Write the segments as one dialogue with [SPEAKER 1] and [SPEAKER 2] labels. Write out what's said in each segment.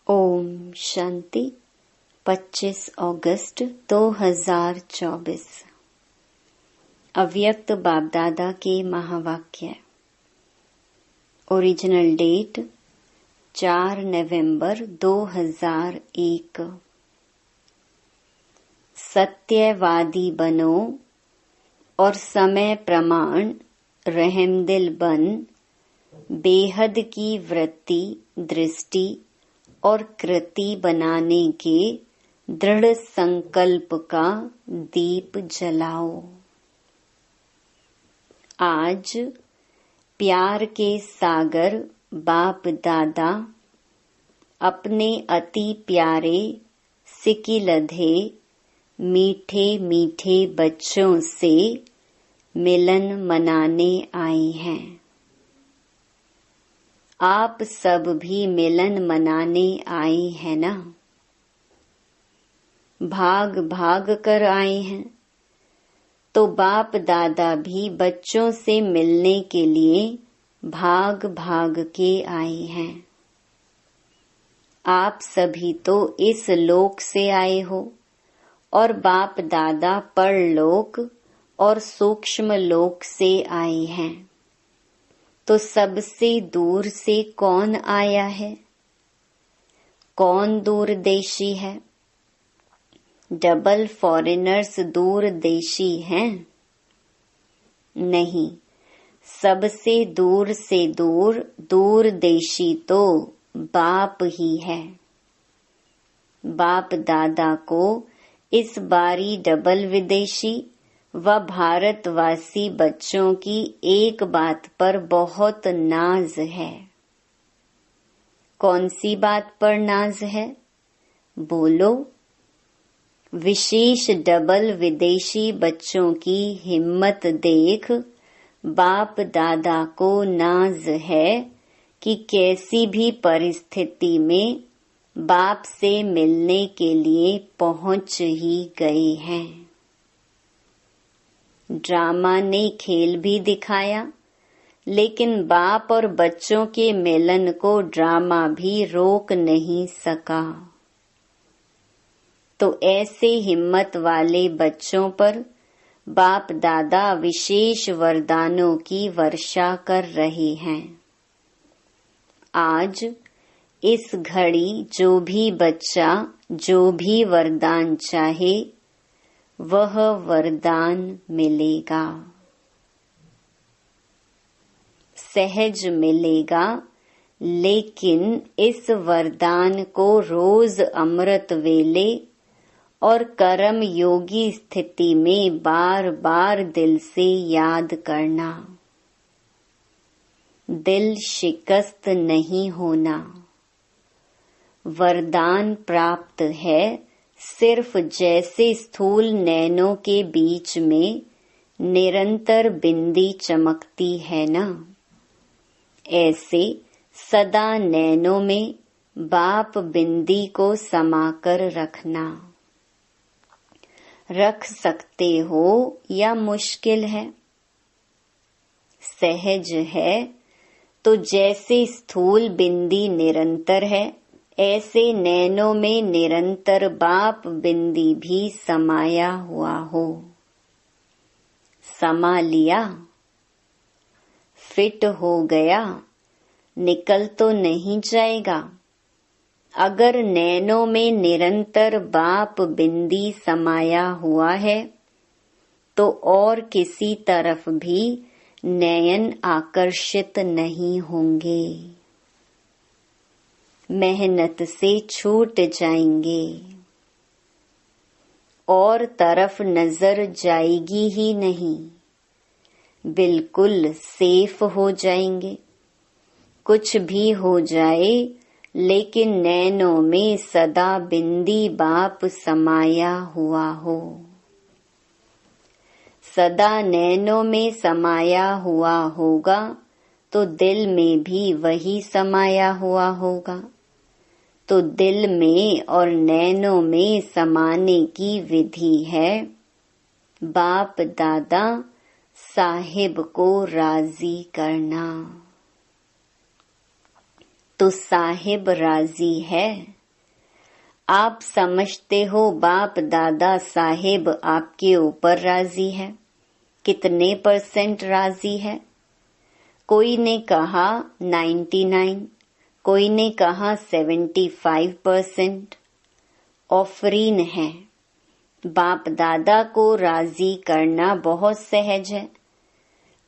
[SPEAKER 1] ओम शांति। 25 अगस्त 2024। अव्यक्त बापदादा के महावाक्य। ओरिजिनल डेट 4 नवंबर 2001। सत्यवादी बनो और समय प्रमाण रहमदिल बन बेहद की वृत्ति, दृष्टि और कृति बनाने के दृढ़ संकल्प का दीप जलाओ। आज प्यार के सागर बाप दादा अपने अति प्यारे सिकिलधे मीठे मीठे बच्चों से मिलन मनाने आए हैं। आप सब भी मिलन मनाने आए हैं ना? भाग भाग कर आए हैं तो बाप दादा भी बच्चों से मिलने के लिए भाग भाग के आए हैं। आप सभी तो इस लोक से आए हो और बाप दादा परलोक और सूक्ष्म लोक से आए हैं। तो सबसे दूर से कौन आया है? कौन दूरदेशी है? डबल फॉरेनर्स दूरदेशी हैं? नहीं, सबसे दूर से दूर दूरदेशी तो बाप ही है। बाप दादा को इस बारी डबल विदेशी व भारतवासी बच्चों की एक बात पर बहुत नाज है। कौन सी बात पर नाज है? बोलो। विशेष डबल विदेशी बच्चों की हिम्मत देख बाप दादा को नाज है कि कैसी भी परिस्थिति में बाप से मिलने के लिए पहुंच ही गए हैं। ड्रामा ने खेल भी दिखाया, लेकिन बाप और बच्चों के मिलन को ड्रामा भी रोक नहीं सका। तो ऐसे हिम्मत वाले बच्चों पर बाप दादा विशेष वरदानों की वर्षा कर रहे हैं। आज इस घड़ी जो भी बच्चा जो भी वरदान चाहे वह वरदान मिलेगा। सहज मिलेगा, लेकिन इस वरदान को रोज अमृत वेले और कर्म योगी स्थिति में बार बार दिल से याद करना। दिल शिकस्त नहीं होना। वरदान प्राप्त है सिर्फ जैसे स्थूल नैनों के बीच में निरंतर बिंदी चमकती है ना, ऐसे सदा नैनों में बाप बिंदी को समाकर रखना। रख सकते हो या मुश्किल है? सहज है तो जैसे स्थूल बिंदी निरंतर है, ऐसे नैनों में निरंतर बाप बिंदी भी समाया हुआ हो। समा लिया? फिट हो गया? निकल तो नहीं जाएगा? अगर नैनों में निरंतर बाप बिंदी समाया हुआ है तो और किसी तरफ भी नयन आकर्षित नहीं होंगे। मेहनत से छूट जाएंगे और तरफ नजर जाएगी ही नहीं। बिल्कुल सेफ हो जाएंगे। कुछ भी हो जाए, लेकिन नैनों में सदा बिंदी बाप समाया हुआ हो। सदा नैनों में समाया हुआ होगा तो दिल में भी वही समाया हुआ होगा। तो दिल में और नैनों में समाने की विधि है बाप दादा साहिब को राजी करना। तो साहिब राजी है। आप समझते हो बाप दादा साहेब आपके ऊपर राजी है? कितने % राजी है? कोई ने कहा 99, कोई ने कहा 75% ऑफरीन है। बाप दादा को राजी करना बहुत सहज है।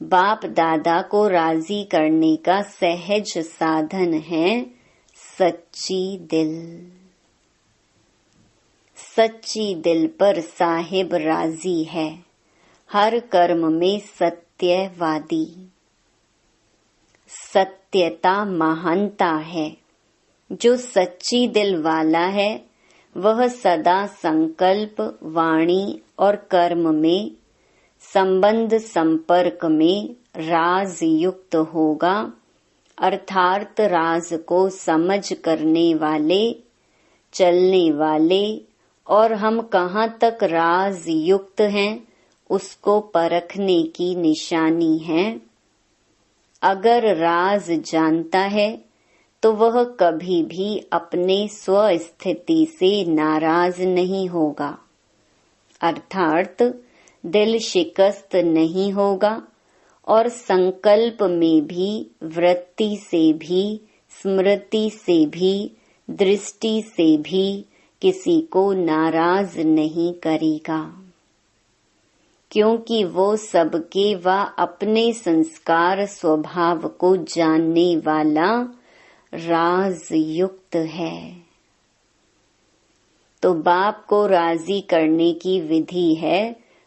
[SPEAKER 1] बाप दादा को राजी करने का सहज साधन है सच्ची दिल। सच्ची दिल पर साहिब राजी है, हर कर्म में सत्यवादी। सत्यता महानता है। जो सच्ची दिल वाला है वह सदा संकल्प, वाणी और कर्म में, संबंध संपर्क में राज युक्त होगा, अर्थात राज को समझ करने वाले, चलने वाले और हम कहाँ तक राज युक्त हैं उसको परखने की निशानी है। अगर राज जानता है तो वह कभी भी अपने स्वस्थिति से नाराज नहीं होगा, अर्थात दिल शिकस्त नहीं होगा और संकल्प में भी, वृत्ति से भी, स्मृति से भी, दृष्टि से भी किसी को नाराज नहीं करेगा, क्योंकि वो सबके व अपने संस्कार स्वभाव को जानने वाला राज युक्त है। तो बाप को राजी करने की विधि है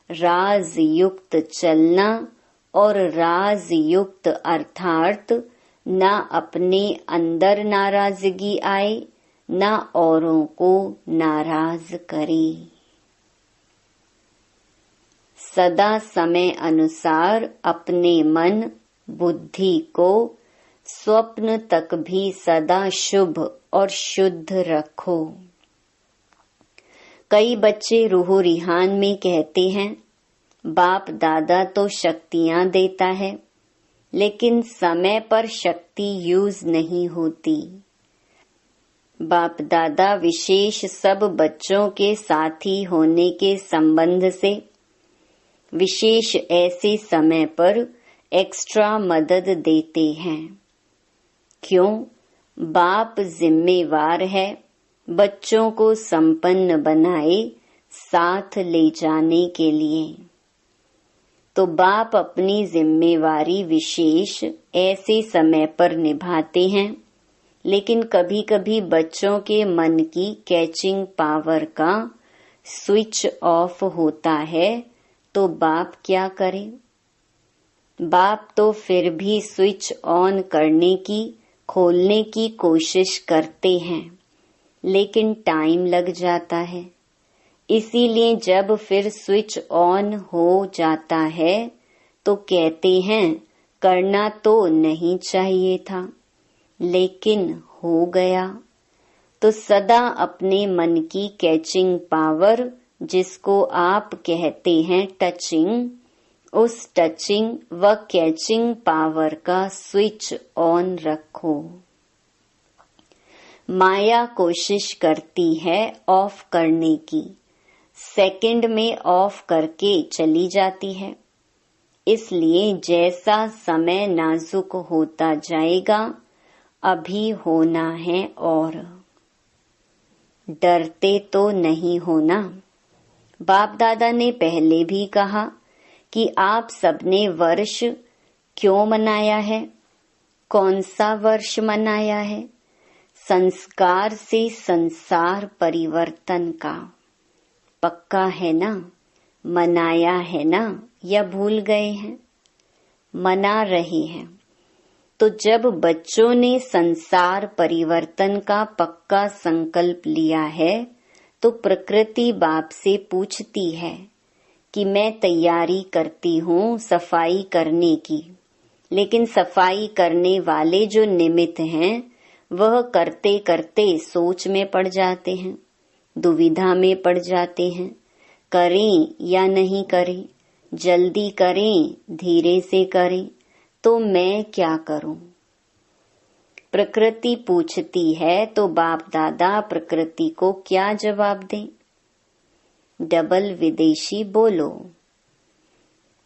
[SPEAKER 1] राज युक्त चलना और राज युक्त अर्थात न अपने अंदर नाराजगी आए न औरों को नाराज करे। सदा समय अनुसार अपने मन बुद्धि को स्वप्न तक भी सदा शुभ और शुद्ध रखो। कई बच्चे रूह रिहान में कहते हैं बाप दादा तो शक्तियां देता है लेकिन समय पर शक्ति यूज नहीं होती। बाप दादा विशेष सब बच्चों के साथी होने के संबंध से विशेष ऐसे समय पर एक्स्ट्रा मदद देते हैं। क्यों? बाप जिम्मेवार है बच्चों को संपन्न बनाए साथ ले जाने के लिए। तो बाप अपनी जिम्मेवारी विशेष ऐसे समय पर निभाते हैं, लेकिन कभी कभी बच्चों के मन की कैचिंग पावर का स्विच ऑफ होता है तो बाप क्या करे? बाप तो फिर भी स्विच ऑन करने की, खोलने की कोशिश करते हैं, लेकिन टाइम लग जाता है। इसीलिए जब फिर स्विच ऑन हो जाता है तो कहते हैं करना तो नहीं चाहिए था, लेकिन हो गया। तो सदा अपने मन की कैचिंग पावर, जिसको आप कहते हैं टचिंग, उस टचिंग व कैचिंग पावर का स्विच ऑन रखो। माया कोशिश करती है ऑफ करने की, सेकंड में ऑफ करके चली जाती है। इसलिए जैसा समय नाजुक होता जाएगा अभी होना है। और डरते तो नहीं होना। बाप दादा ने पहले भी कहा कि आप सबने वर्ष क्यों मनाया है? कौन सा वर्ष मनाया है? संस्कार से संसार परिवर्तन का। पक्का है ना? मनाया है ना? या भूल गए हैं? मना रहे हैं। तो जब बच्चों ने संसार परिवर्तन का पक्का संकल्प लिया है तो प्रकृति बाप से पूछती है कि मैं तैयारी करती हूँ सफाई करने की, लेकिन सफाई करने वाले जो निमित्त हैं वह करते करते सोच में पड़ जाते हैं, दुविधा में पड़ जाते हैं, करें या नहीं करें, जल्दी करें धीरे से करें, तो मैं क्या करूं? प्रकृति पूछती है तो बाप दादा प्रकृति को क्या जवाब दें? डबल विदेशी बोलो,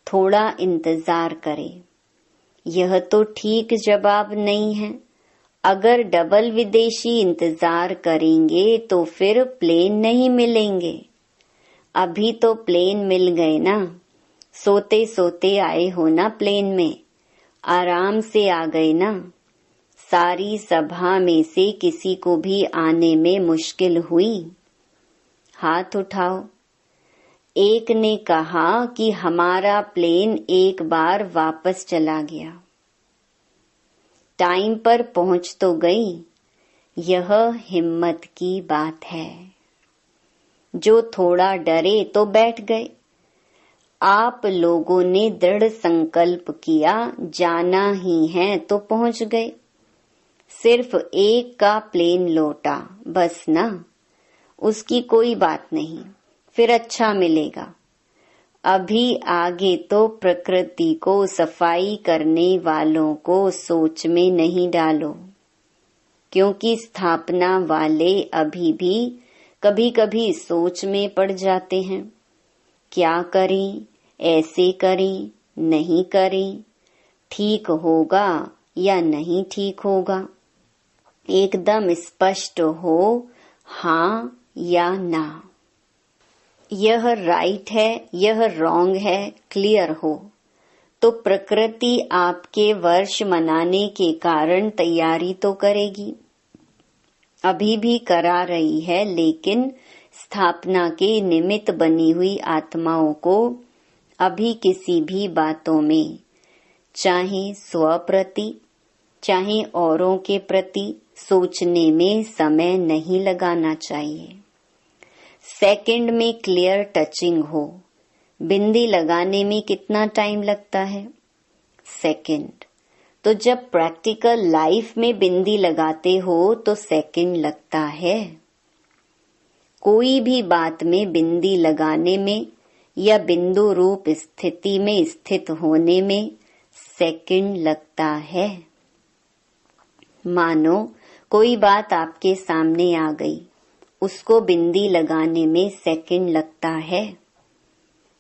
[SPEAKER 1] थोड़ा इंतजार करें। यह तो ठीक जवाब नहीं है। अगर डबल विदेशी इंतजार करेंगे तो फिर प्लेन नहीं मिलेंगे। अभी तो प्लेन मिल गए ना, सोते सोते आए हो ना प्लेन में, आराम से आ गए ना। सारी सभा में से किसी को भी आने में मुश्किल हुई? हाथ उठाओ। एक ने कहा कि हमारा प्लेन एक बार वापस चला गया। टाइम पर पहुंच तो गई। यह हिम्मत की बात है। जो थोड़ा डरे तो बैठ गए। आप लोगों ने दृढ़ संकल्प किया, जाना ही है तो पहुंच गए। सिर्फ एक का प्लेन लौटा, बस ना, उसकी कोई बात नहीं, फिर अच्छा मिलेगा। अभी आगे तो प्रकृति को सफाई करने वालों को सोच में नहीं डालो, क्योंकि स्थापना वाले अभी भी कभी कभी सोच में पड़ जाते हैं। क्या करें, ऐसे करें, नहीं करें, ठीक होगा या नहीं ठीक होगा। एकदम स्पष्ट हो, हाँ या ना। यह राइट है, यह रॉन्ग है, क्लियर हो तो प्रकृति आपके वर्ष मनाने के कारण तैयारी तो करेगी। अभी भी करा रही है, लेकिन स्थापना के निमित्त बनी हुई आत्माओं को अभी किसी भी बातों में, चाहे स्व प्रति चाहे औरों के प्रति, सोचने में समय नहीं लगाना चाहिए। सेकंड में क्लियर टचिंग हो। बिंदी लगाने में कितना टाइम लगता है? सेकंड। तो जब प्रैक्टिकल लाइफ में बिंदी लगाते हो तो सेकंड लगता है। कोई भी बात में बिंदी लगाने में या बिंदु रूप स्थिति में स्थित होने में सेकंड लगता है। मानो कोई बात आपके सामने आ गई, उसको बिंदी लगाने में सेकंड लगता है।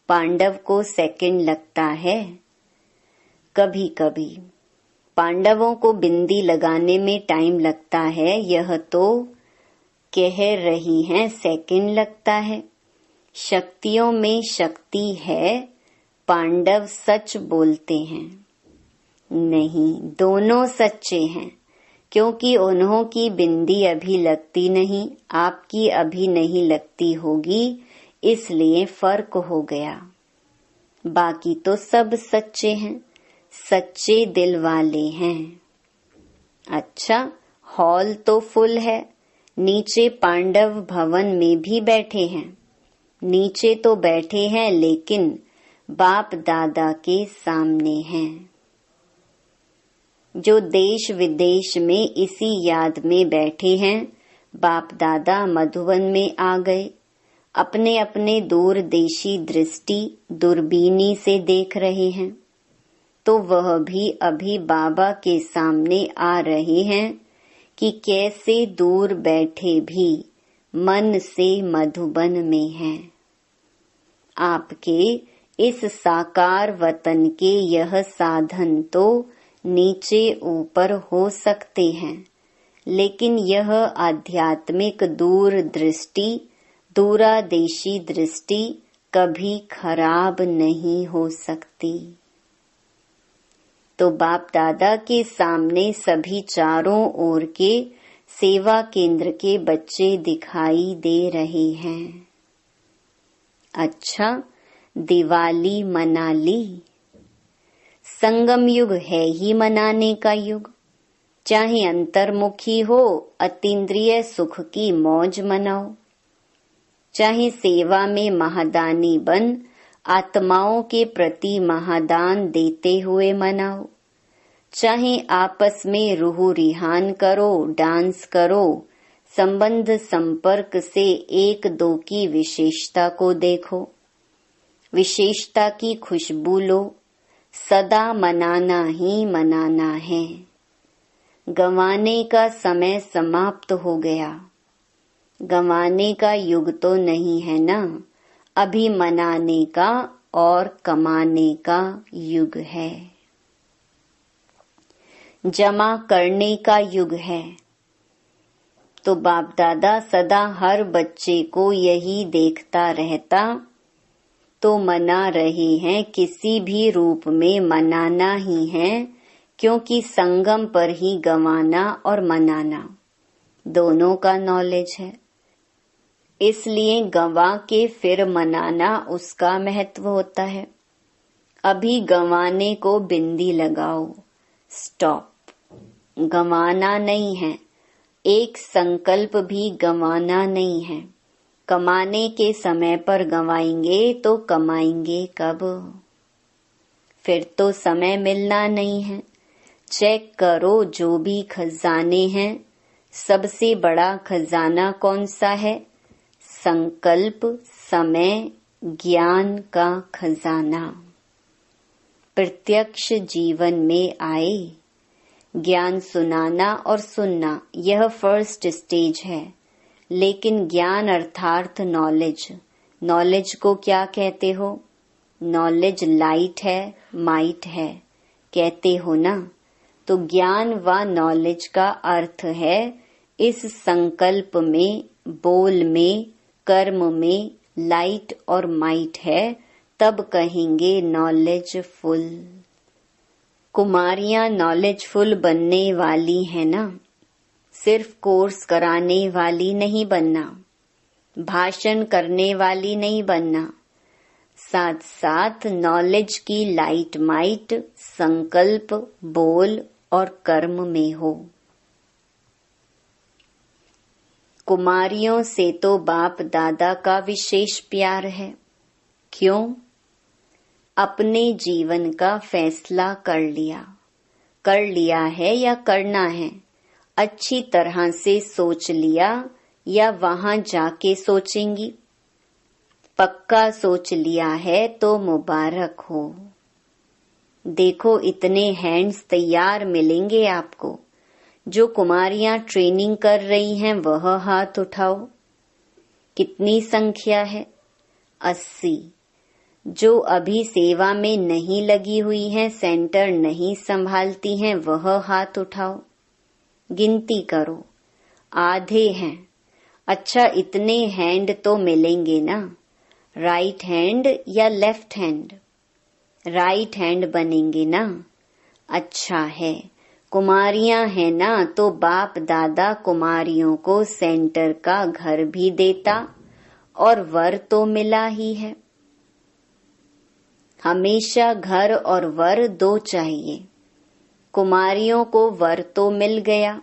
[SPEAKER 1] पांडव को सेकंड लगता है। कभी कभी पांडवों को बिंदी लगाने में टाइम लगता है, यह तो कह रही हैं सेकंड लगता है। शक्तियों में शक्ति है, पांडव सच बोलते हैं। नहीं, दोनों सच्चे हैं, क्योंकि उन्हों की बिंदी अभी लगती नहीं, आपकी अभी नहीं लगती होगी, इसलिए फर्क हो गया। बाकी तो सब सच्चे हैं, सच्चे दिल वाले हैं। अच्छा, हॉल तो फुल है, नीचे पांडव भवन में भी बैठे हैं। नीचे तो बैठे हैं, लेकिन बाप दादा के सामने हैं। जो देश विदेश में इसी याद में बैठे हैं, बाप दादा मधुबन में आ गए, अपने अपने दूरदेशी दृष्टि दूरबीनी से देख रहे हैं, तो वह भी अभी बाबा के सामने आ रहे हैं कि कैसे दूर बैठे भी मन से मधुबन में हैं। आपके इस साकार वतन के यह साधन तो नीचे ऊपर हो सकते हैं, लेकिन यह आध्यात्मिक दूरदृष्टि, दूरादेशी दृष्टि कभी खराब नहीं हो सकती। तो बाप दादा के सामने सभी चारों ओर के सेवा केंद्र के बच्चे दिखाई दे रहे हैं। अच्छा, दिवाली मना ली। संगम युग है ही मनाने का युग। चाहे अंतर्मुखी हो, अतीन्द्रिय सुख की मौज मनाओ, चाहे सेवा में महादानी बन आत्माओं के प्रति महादान देते हुए मनाओ, चाहे आपस में रूह रिहान करो, डांस करो, संबंध संपर्क से एक दो की विशेषता को देखो, विशेषता की खुशबू लो। सदा मनाना ही मनाना है। गंवाने का समय समाप्त हो गया। गंवाने का युग तो नहीं है ना, अभी मनाने का और कमाने का युग है, जमा करने का युग है। तो बाप दादा सदा हर बच्चे को यही देखता रहता तो मना रहे हैं, किसी भी रूप में मनाना ही है, क्योंकि संगम पर ही गंवाना और मनाना दोनों का नॉलेज है। इसलिए गंवा के फिर मनाना उसका महत्व होता है। अभी गंवाने को बिंदी लगाओ, स्टॉप। गंवाना नहीं है, एक संकल्प भी गंवाना नहीं है। कमाने के समय पर गंवाएंगे तो कमाएंगे कब? फिर तो समय मिलना नहीं है। चेक करो जो भी खजाने हैं, सबसे बड़ा खजाना कौन सा है? संकल्प, समय, ज्ञान का खजाना। प्रत्यक्ष जीवन में आए, ज्ञान सुनाना और सुनना यह फर्स्ट स्टेज है। लेकिन ज्ञान अर्थात नॉलेज, नॉलेज को क्या कहते हो? नॉलेज लाइट है, माइट है, कहते हो ना। तो ज्ञान व नॉलेज का अर्थ है इस संकल्प में, बोल में, कर्म में लाइट और माइट है, तब कहेंगे नॉलेजफुल। कुमारियां नॉलेजफुल बनने वाली है ना, सिर्फ कोर्स कराने वाली नहीं बनना, भाषण करने वाली नहीं बनना, साथ साथ नॉलेज की लाइट माइट संकल्प, बोल और कर्म में हो। कुमारियों से तो बाप दादा का विशेष प्यार है। क्यों? अपने जीवन का फैसला कर लिया है या करना है, अच्छी तरह से सोच लिया या वहां जाके सोचेंगी? पक्का सोच लिया है तो मुबारक हो। देखो इतने हैंड्स तैयार मिलेंगे आपको। जो कुमारियां ट्रेनिंग कर रही हैं वह हाथ उठाओ। कितनी संख्या है? 80। जो अभी सेवा में नहीं लगी हुई हैं, सेंटर नहीं संभालती हैं, वह हाथ उठाओ। गिनती करो, आधे हैं। अच्छा, इतने हैंड तो मिलेंगे ना? राइट हैंड या लेफ्ट हैंड? राइट हैंड बनेंगे ना? अच्छा है, कुमारियां हैं ना, तो बाप दादा कुमारियों को सेंटर का घर भी देता और वर तो मिला ही है। हमेशा घर और वर दो चाहिए। कुमारियों को वर तो मिल गया,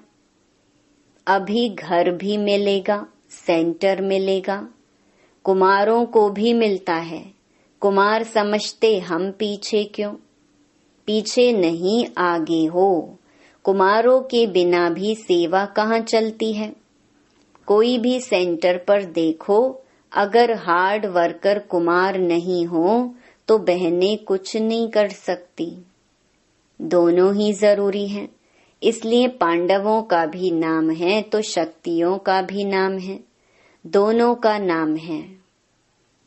[SPEAKER 1] अभी घर भी मिलेगा, सेंटर मिलेगा। कुमारों को भी मिलता है। कुमार समझते हम पीछे क्यों? पीछे नहीं, आगे हो। कुमारों के बिना भी सेवा कहाँ चलती है? कोई भी सेंटर पर देखो, अगर हार्ड वर्कर कुमार नहीं हो तो बहनें कुछ नहीं कर सकती। दोनों ही जरूरी हैं। इसलिए पांडवों का भी नाम है तो शक्तियों का भी नाम है, दोनों का नाम है।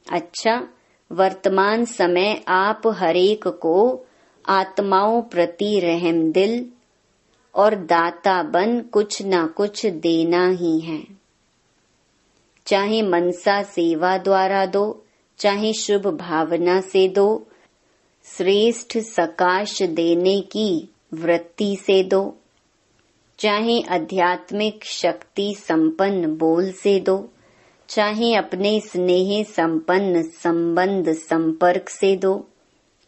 [SPEAKER 1] अच्छा, वर्तमान समय आप हरेक को आत्माओं प्रति रहम दिल और दाता बन कुछ ना कुछ देना ही है। चाहे मनसा सेवा द्वारा दो, चाहे शुभ भावना से दो, श्रेष्ठ सकाश देने की वृत्ति से दो, चाहे आध्यात्मिक शक्ति संपन्न बोल से दो, चाहे अपने स्नेह संपन्न संबंध संपर्क से दो,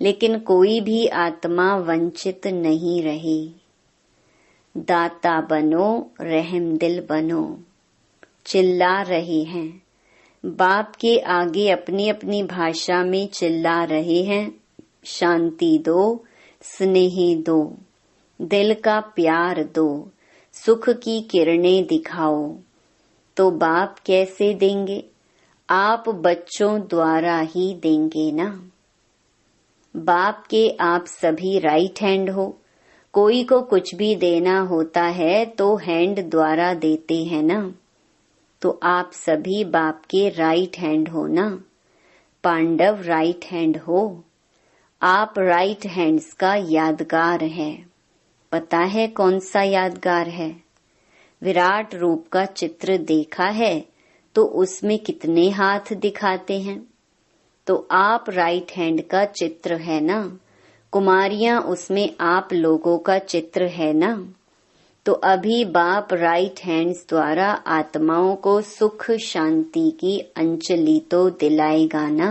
[SPEAKER 1] लेकिन कोई भी आत्मा वंचित नहीं रहे। दाता बनो, रहम दिल बनो। चिल्ला रहे हैं, बाप के आगे अपनी अपनी भाषा में चिल्ला रहे हैं, शांति दो, स्नेह दो, दिल का प्यार दो, सुख की किरणें दिखाओ। तो बाप कैसे देंगे? आप बच्चों द्वारा ही देंगे ना। बाप के आप सभी राइट हैंड हो। कोई को कुछ भी देना होता है तो हैंड द्वारा देते हैं ना। तो आप सभी बाप के राइट हैंड हो ना। पांडव राइट हैंड हो। आप राइट हैंड्स का यादगार है। पता है कौन सा यादगार है? विराट रूप का चित्र देखा है तो उसमें कितने हाथ दिखाते हैं? तो आप राइट हैंड का चित्र है ना। कुमारियां उसमें आप लोगों का चित्र है ना। तो अभी बाप राइट हैंड्स द्वारा आत्माओं को सुख शांति की अंजलि तो दिलाएगा ना।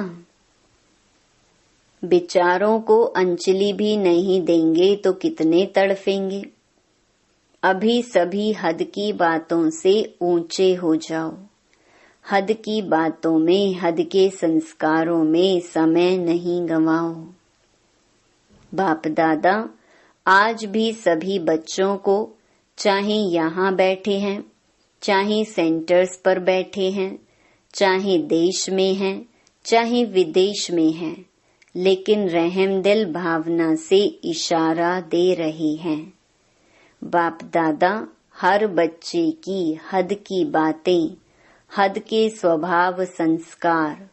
[SPEAKER 1] विचारों को अंजलि भी नहीं देंगे तो कितने तड़फेंगे। अभी सभी हद की बातों से ऊंचे हो जाओ। हद की बातों में, हद के संस्कारों में समय नहीं गंवाओ। बाप दादा आज भी सभी बच्चों को, चाहे यहाँ बैठे हैं, चाहे सेंटर्स पर बैठे हैं, चाहे देश में हैं, चाहे विदेश में हैं, लेकिन रहम दिल भावना से इशारा दे रहे हैं। बाप दादा हर बच्चे की हद की बातें, हद के स्वभाव संस्कार,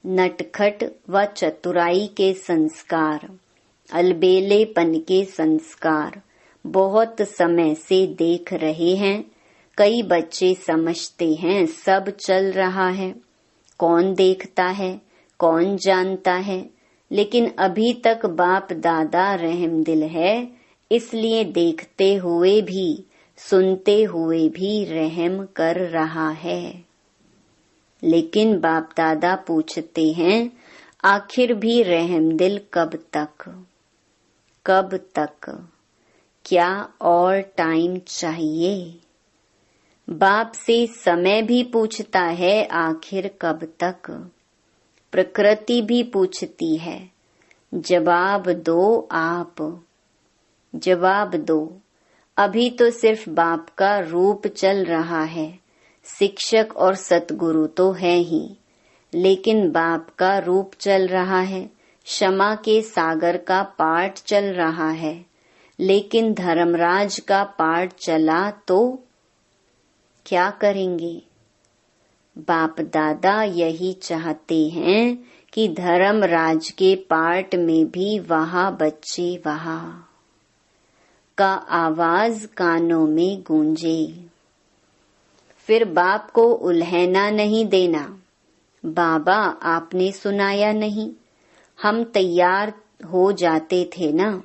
[SPEAKER 1] नटखट व चतुराई के संस्कार, अलबेलेपन के संस्कार बहुत समय से देख रहे हैं। कई बच्चे समझते हैं सब चल रहा है, कौन देखता है, कौन जानता है, लेकिन अभी तक बाप दादा रहम दिल है, इसलिए देखते हुए भी, सुनते हुए भी रहम कर रहा है। लेकिन बाप दादा पूछते हैं आखिर भी रहम दिल कब तक? कब तक? क्या और टाइम चाहिए? बाप से समय भी पूछता है आखिर कब तक? प्रकृति भी पूछती है, जवाब दो आप, जवाब दो। अभी तो सिर्फ बाप का रूप चल रहा है, शिक्षक और सतगुरु तो है ही, लेकिन बाप का रूप चल रहा है, क्षमा के सागर का पाठ चल रहा है, लेकिन धर्मराज का पाठ चला तो क्या करेंगे? बाप दादा यही चाहते हैं कि धर्मराज के पाठ में भी वहाँ बच्चे वहाँ का आवाज कानों में गूंजे। फिर बाप को उल्हैना नहीं देना। बाबा आपने सुनाया नहीं, हम तैयार हो जाते थे ना,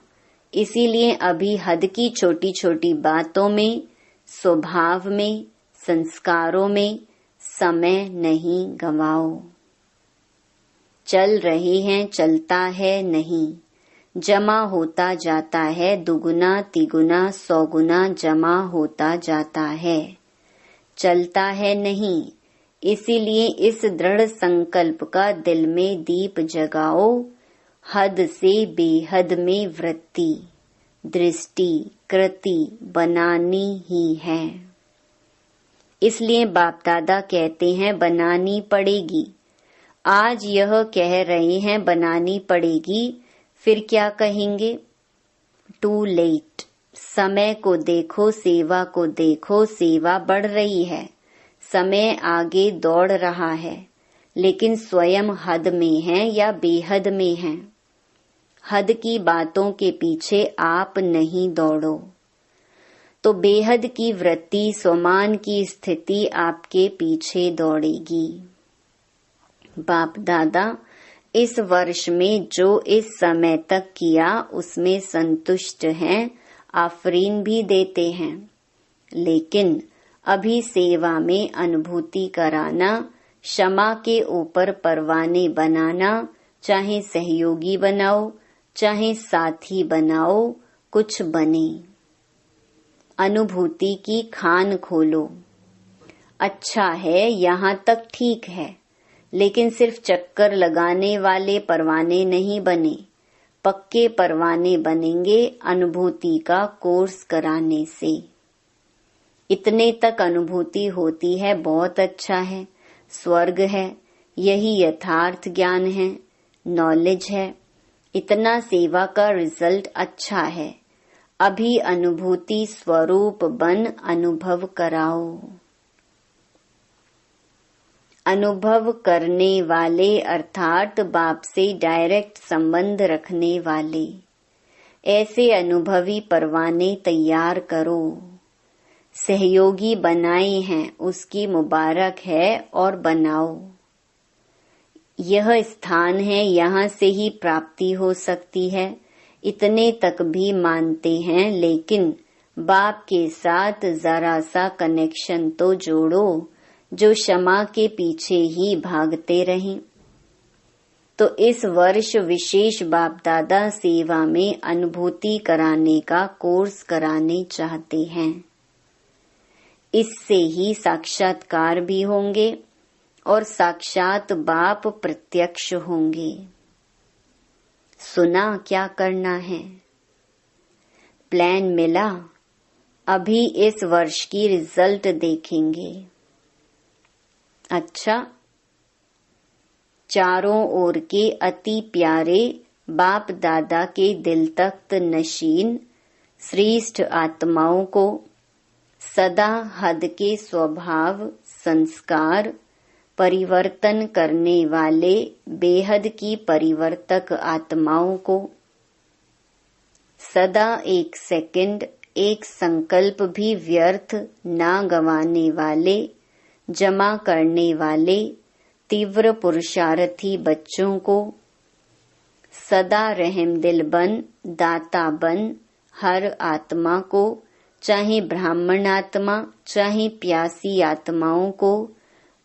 [SPEAKER 1] इसीलिए अभी हद की छोटी छोटी बातों में, स्वभाव में, संस्कारों में समय नहीं गंवाओ। चल रहे हैं, चलता है नहीं, जमा होता जाता है, दुगुना तिगुना 100 गुना जमा होता जाता है। चलता है नहीं, इसीलिए इस दृढ़ संकल्प का दिल में दीप जगाओ। हद से बेहद में वृत्ति, दृष्टि, कृति बनानी ही है। इसलिए बाप दादा कहते हैं बनानी पड़ेगी। आज यह कह रहे हैं बनानी पड़ेगी, फिर क्या कहेंगे? Too late. समय को देखो, सेवा को देखो, सेवा बढ़ रही है, समय आगे दौड़ रहा है, लेकिन स्वयं हद में है या बेहद में है। हद की बातों के पीछे आप नहीं दौड़ो तो बेहद की वृत्ति, स्वमान की स्थिति आपके पीछे दौड़ेगी। बाप दादा इस वर्ष में जो इस समय तक किया उसमें संतुष्ट हैं, आफरीन भी देते हैं, लेकिन अभी सेवा में अनुभूति कराना, क्षमा के ऊपर परवाने बनाना, चाहे सहयोगी बनाओ, चाहे साथी बनाओ, कुछ बने। अनुभूति की खान खोलो। अच्छा है, यहाँ तक ठीक है, लेकिन सिर्फ चक्कर लगाने वाले परवाने नहीं बने, पक्के परवाने बनेंगे अनुभूति का कोर्स कराने से। इतने तक अनुभूति होती है, बहुत अच्छा है, स्वर्ग है, यही यथार्थ ज्ञान है, नॉलेज है। इतना सेवा का रिजल्ट अच्छा है। अभी अनुभूति स्वरूप बन अनुभव कराओ। अनुभव करने वाले अर्थात बाप से डायरेक्ट संबंध रखने वाले, ऐसे अनुभवी परवाने तैयार करो। सहयोगी बनाए हैं, उसकी मुबारक है और बनाओ। यह स्थान है, यहाँ से ही प्राप्ति हो सकती है, इतने तक भी मानते हैं। लेकिन बाप के साथ जरा सा कनेक्शन तो जोड़ो, जो क्षमा के पीछे ही भागते रहें। तो इस वर्ष विशेष बाप दादा सेवा में अनुभूति कराने का कोर्स कराने चाहते हैं। इससे ही साक्षात्कार भी होंगे और साक्षात बाप प्रत्यक्ष होंगे। सुना क्या करना है? प्लान मिला, अभी इस वर्ष की रिजल्ट देखेंगे। अच्छा, चारों ओर के अति प्यारे बाप दादा के दिल तख्त नशीन श्रेष्ठ आत्माओं को सदा हद के स्वभाव संस्कार परिवर्तन करने वाले बेहद की परिवर्तक आत्माओं को सदा एक सेकंड एक संकल्प भी व्यर्थ ना गंवाने वाले, जमा करने वाले तीव्र पुरुषार्थी बच्चों को सदा रहमदिल बन दाता बन हर आत्मा को, चाहे ब्राह्मण आत्मा चाहे प्यासी आत्माओं को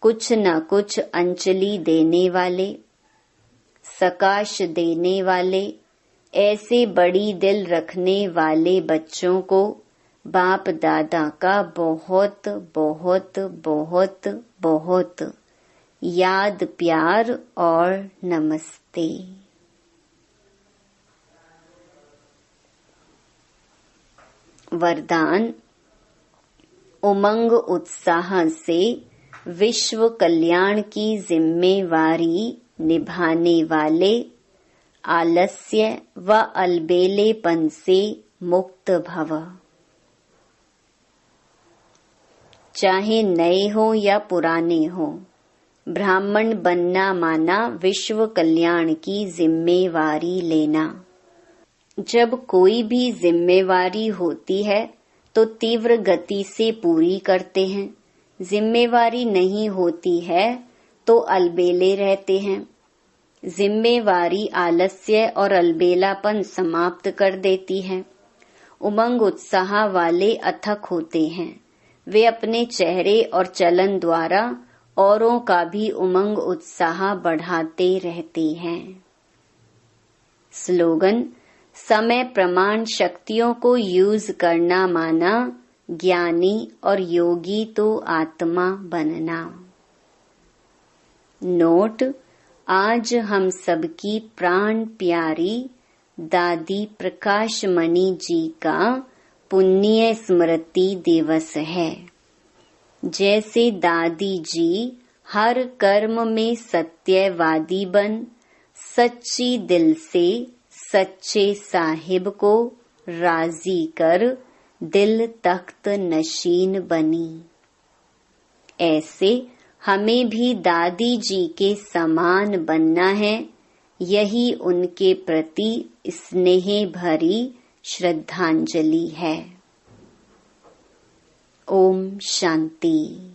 [SPEAKER 1] कुछ न कुछ अंजलि देने वाले, सकाश देने वाले, ऐसे बड़ी दिल रखने वाले बच्चों को बाप दादा का बहुत बहुत बहुत बहुत याद प्यार और नमस्ते। वरदान। उमंग उत्साह से विश्व कल्याण की जिम्मेवारी निभाने वाले, आलस्य व अलबेलेपन से मुक्त भव। चाहे नए हो या पुराने हो, ब्राह्मण बनना माना विश्व कल्याण की जिम्मेवारी लेना। जब कोई भी जिम्मेवारी होती है तो तीव्र गति से पूरी करते हैं, जिम्मेवारी नहीं होती है तो अलबेले रहते हैं। जिम्मेवारी आलस्य और अलबेलापन समाप्त कर देती है। उमंग उत्साह वाले अथक होते हैं, वे अपने चेहरे और चलन द्वारा औरों का भी उमंग उत्साह बढ़ाते रहते हैं। स्लोगन। समय प्रमाण शक्तियों को यूज करना माना ज्ञानी और योगी तो आत्मा बनना। नोट। आज हम सबकी प्राण प्यारी दादी प्रकाश मणि जी का पुण्य स्मृति दिवस है। जैसे दादी जी हर कर्म में सत्यवादी बन सच्ची दिल से सच्चे साहिब को राजी कर दिल तख्त नशीन बनी, ऐसे हमें भी दादी जी के समान बनना है। यही उनके प्रति स्नेह भरी श्रद्धांजलि है। ओम शांति।